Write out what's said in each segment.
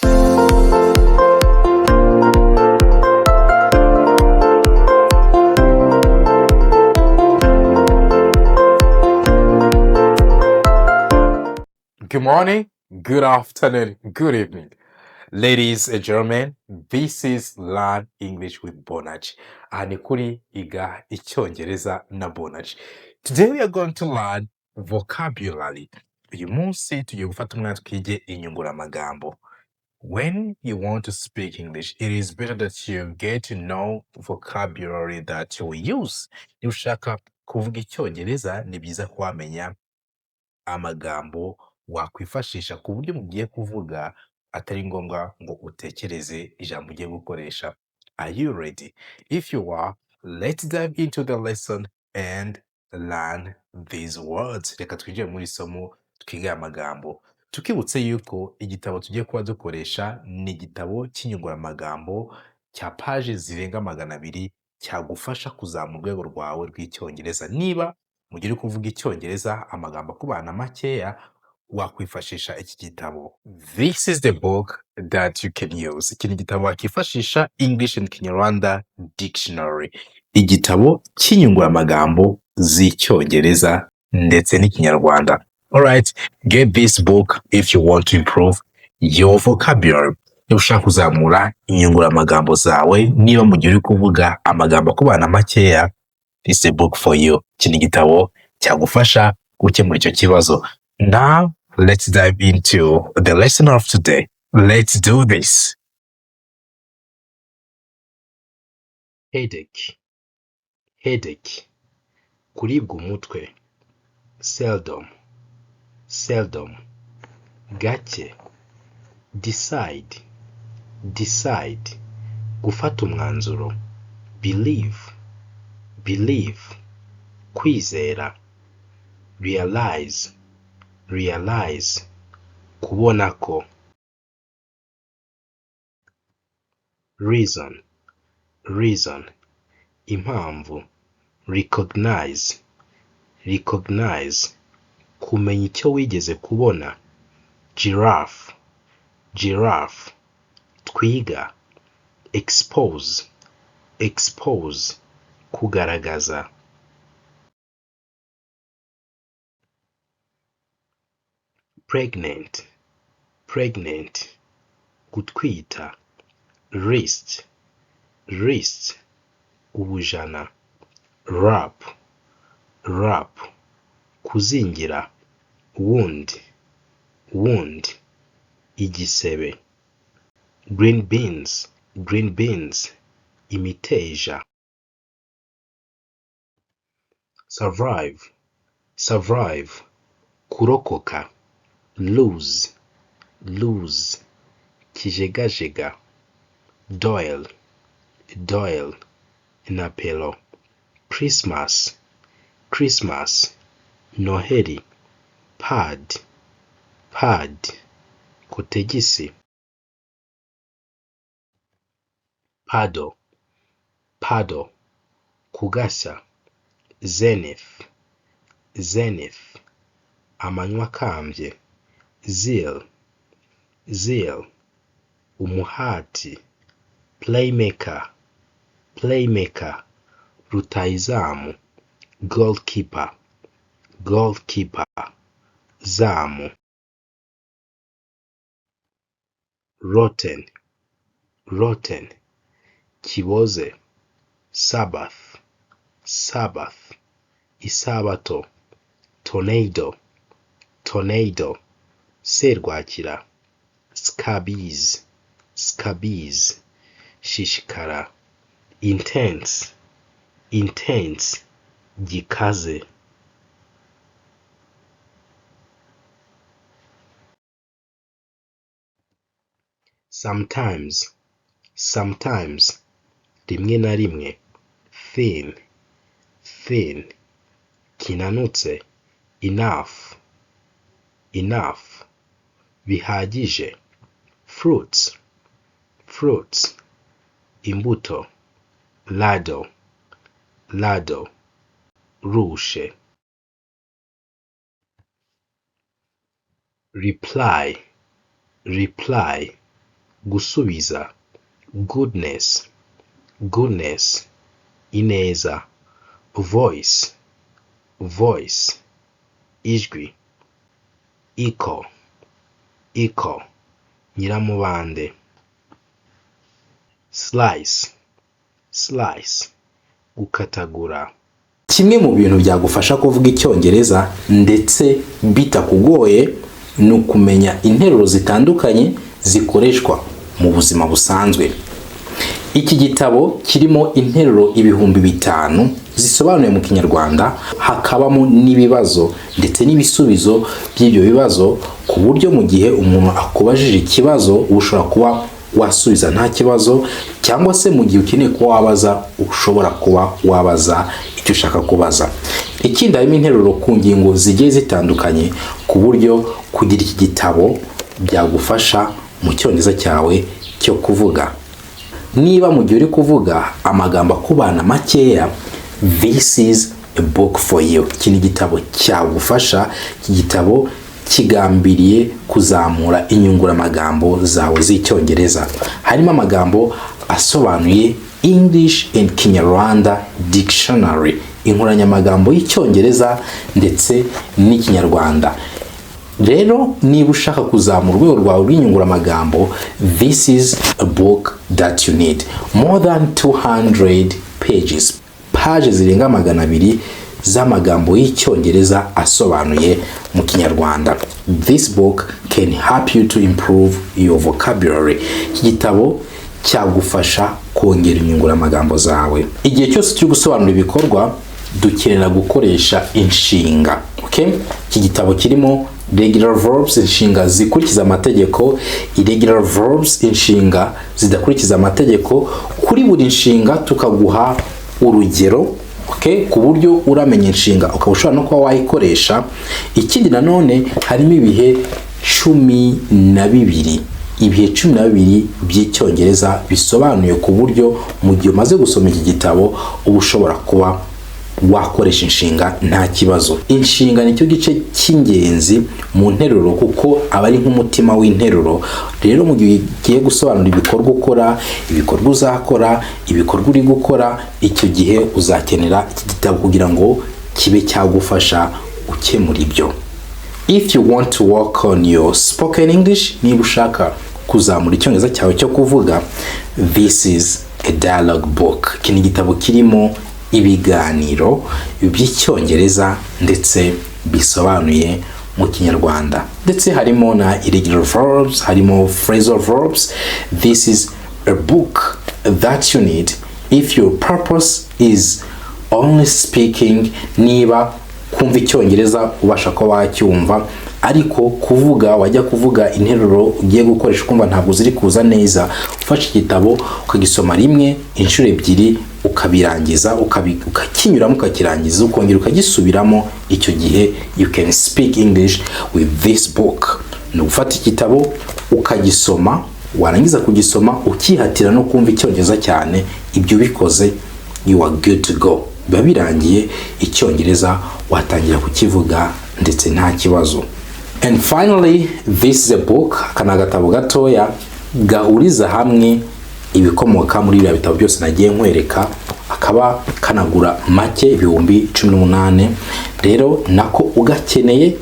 Good morning, good afternoon, good evening. Ladies and gentlemen, this is Learn English with Bonaj. Ni kuri iga icyongereza na Bonaj. Today we are going to learn vocabulary. Uyu munsi tugiye gufata umwanya twige inyunguramagambo. When you want to speak English, it is better that you get to know vocabulary that you will use. Niba ushaka kuvuga icyongereza, ni byiza ko wamenya amagambo wakwifashisha ku buryo mugiye kuvuga atari ngombwa ngo utekereze ijambo ugiye gukoresha. Are you ready? If you are, let's dive into the lesson and learn these words. Reka twinjire muri somo twige amagambo. Tukibutse yuko igitabo tugiye kuba dukoresha ni igitabo cy'inyunguramagambo cya paje zirenga 200 cyagufasha kuzamura urwego rwawe rw'icyongereza. Niba mugiye kuvuga icyongereza amagambo akubana makeya, wakwifashisha iki gitabo. This is the book that you can use. Iki ni igitabo wakifashisha English and Kinyarwanda Dictionary. Igitabo cy'inyunguramagambo z'icyongereza ndetse n'ikinyarwanda. Alright, get this book if you want to improve your vocabulary. Niba ushaka kuzamura inyunguramagambo zawe, niba mugiye uri kuvuga amagambo akubana makeya, this is a book for you. Iki ni igitabo cyagufasha gukemura icyo kibazo. Now, let's dive into the lesson of today. Let's do this. Headache, headache, kuribwa umutwe. Seldom, seldom, gake. Decide, decide, gufata umwanzuro. Believe, believe, kwizera. Realize, realize, kubona ko. Reason, reason, impamvu. Recognize, recognize, kumenya icyo wigeze kubona. Giraffe, giraffe, twiga. Expose, expose, kugaragaza. Pregnant, pregnant, gutwita. Wrist, wrist, ubujana. Wrap, wrap, kuzingira. Wound, wound, igisebe. Green beans, green beans, imiteja. Survive, survive, kurokoka. Lose, lose, kijegajega. Doyle, doyle, napelo. Christmas, Christmas, Noheri. Pad, pad, kotegisi. Paddle, paddle, kugasa. Zenith, zenith, amanywa akambye. Zeal, zeal, umuhati. Playmaker, playmaker, rutahizamu. Goalkeeper, goalkeeper, zamu. Rotten, rotten, kiboze. Sabbath, Sabbath, isabato. Tornado, tornado, serwakira. Scabies, scabies, shishikara. Intense, intense, gikaze. Sometimes, sometimes, rimwe na rimwe. Thin, thin, kinanutse. Enough, enough, bihagije. Fruits, fruits, imbuto. Lado, lado, rushe. Reply, reply, gusubiza, goodness, goodness, ineza, voice, voice, ijwi, echo, echo, nyiramubande, slice, slice, gukatagura. Kimwe mu bintu byagufasha kuvuga icyongereza ndetse bitakugoye ni ukumenya interuro zitandukanye zikoreshwa mu buzima busanzwe. Iki gitabo kirimo interuro 5,000 zisobanuye mu Kinyarwanda, hakabamo n'ibibazo ndetse n'ibisubizo by'ibyo bibazo, ku buryo mu gihe umuntu akubajije ikibazo ushobora kuba wasubiza nta kibazo, cyangwa se mu gihe ukeneye kuba wabaza ushobora kuba wabaza icyo ushaka kubaza. Ikindi harimo interuro ku ngingo zigiye zitandukanye, ku buryo kugira iki gitabo byagufasha mu cyongereza cyawe cyo kuvuga. Niba mu gihe uri kuvuga amagambo akubana makeya, this is a book for you. Iki ni igitabo cyagufasha. Iki gitabo kigambiriye kuzamura inyunguramagambo zawe z'icyongereza. Harimo amagambo asobanuye English and Kinyarwanda Dictionary, inkoranyamagambo y'icyongereza ndetse n'ikinyarwanda. Rero niba ushaka kuzamura urwego rwawe rw'inyunguramagambo, this is a book that you need. More than 200 pages, pages zirenga 200 z'amagambo y'icyongereza asobanuye mu Kinyarwanda. This book can help you to improve your vocabulary. Iki gitabo cyagufasha kongera inyunguramagambo zawe. Igihe cyose turi gusobanura ibikorwa, dukenera gukoresha inshinga. Okay? Iki gitabo kirimo regular verbs, inshinga zikurikiza amategeko, irregular verbs, inshinga zidakurikiza amategeko. Kuri buri nshinga tukaguha urugero, okay, ku buryo uramenya inshinga ukaba ushobora no kuba wayikoresha. Ikindi nanone harimo ibihe 12, ibihe 12 by'icyongereza bisobanuye, ku buryo mu gihe umaze gusoma iki gitabo uba ushobora kuba wakoresha inshinga nta kibazo. Inshinga nicyo gice cy'ingenzi mu nteruro, kuko aba ari nk'umutima w'interuro. Rero mu gihe ugiye gusobanura ibikorwa ukora, ibikorwa uzakora, ibikorwa uri gukora, icyo gihe uzakenera iki gitabo kugira ngo kibe cyagufasha ukemura ibyo. If you want to work on your spoken English, niba ushaka kuzamura icyongereza cyawe cyo kuvuga, this is a dialogue book. Iki ni igitabo kirimo ibiganiro by'icyongereza ndetse bisobanuye mu Kinyarwanda. Ndetse harimo na irregular verbs, harimo phrasal verbs. This is a book that you need if your purpose is only speaking. Niba kumva icyongereza ubasha ko wacyumva, ariko kuvuga wajya kuvuga interuro ugiye gukoresha kumva ntabwo ziri kuza neza, ufashe igitabo ukagisoma rimwe, inshuro 2, ukabirangiza, ukakinyuramo, ukakirangiza, ukongera ukagisubiramo. Icyo gihe you can speak English with this book. Ni ufata igitabo ukagisoma, warangiza kugisoma ukihatira no kumva icyongereza cyane. Ibyo bikoze, you are good to go. Biba birangiye, icyongereza watangira kukivuga ndetse nta kibazo. And finally, this is a book, kana gatabo gatoya gahuriza hamwe ibikomoka muri bya bitabo byose nagiye nkwereka, akaba kanagura make 18,000. Rero nako ugakeneye,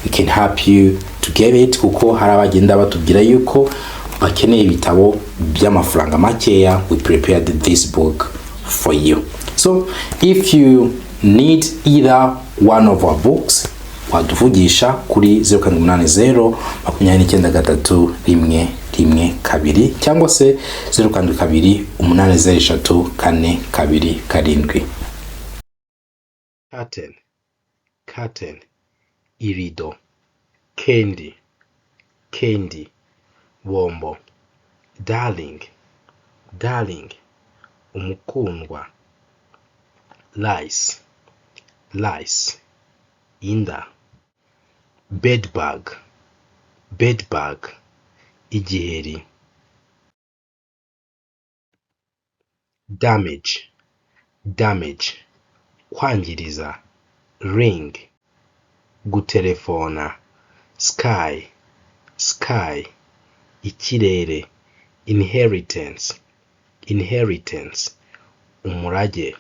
we can help you to get it, kuko hari abagenda batubwira yuko bakeneye ibitabo by'amafaranga makeya. We prepared this book for you. So if you need either one of our books, waduvugisha kuri 0782293112 cyangwa se 0728034227. Curtain, curtain, irido. Candy, candy, bombo. Darling, darling, umukundwa. Lice, lice, inda. Bedbug, bedbug, igiheri. Damage, damage, kwangiriza. Ring, gutelefona. Sky, sky, ikirere. inheritance, inheritance, umurage,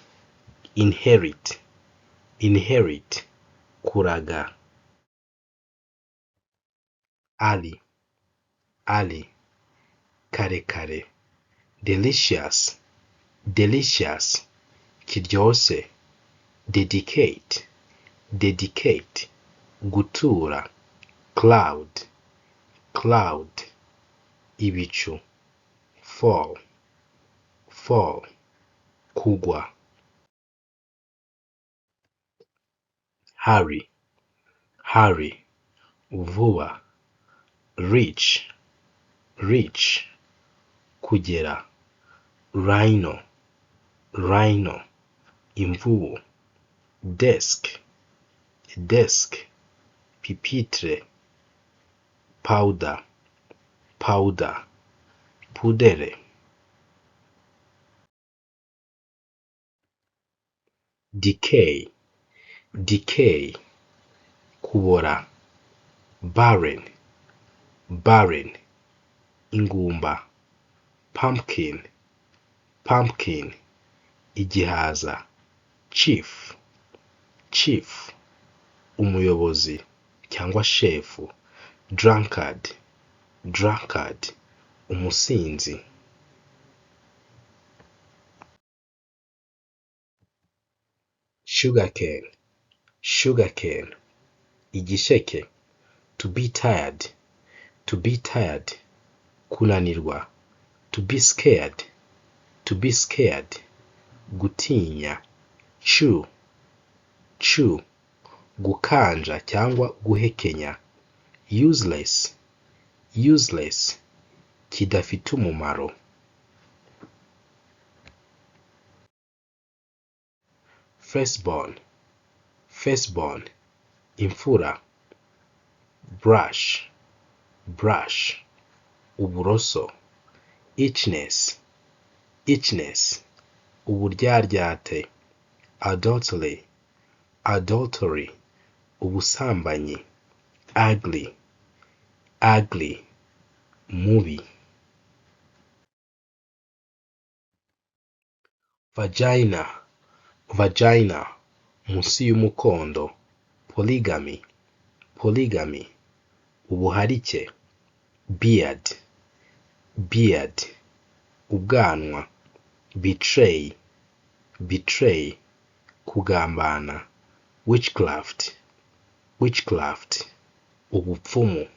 inherit, inherit, kuraga, ali, ali, kare kare, delicious, delicious, kiryose, dedicate, dedicate, gutura, cloud, cloud, ibicu, fall, fall, kugwa, hurry, hurry, vuba, reach, reach, kugera, rhino, rhino, imvubu, desk, desk, pupitre, powder, powder, pudere, decay, decay, kubora, barren, barren, ingumba, pumpkin, pumpkin, igihaza, chief, chief, umuyobozi cyangwa shefu, drunkard, drunkard, umusinzi, sugarcane, sugarcane, igisheke, to be tired, to be tired, kunanirwa, to be scared, to be scared, gutinya, chew, chew, gukanja cyangwa guhekenya, useless, useless, kidafite umumaro, firstborn, firstborn, imfura, brush, brush, uburoso, itchness, itchness, uburyaryate, adultery, adultery, ubusambanyi, ugly, ugly, mubi, vagina, vagina, munsi y'umukondo, polygamy, polygamy, ubuharike, beard, beard, ubwanwa, betray, betray, kugambana, witchcraft, witchcraft, ubupfumu,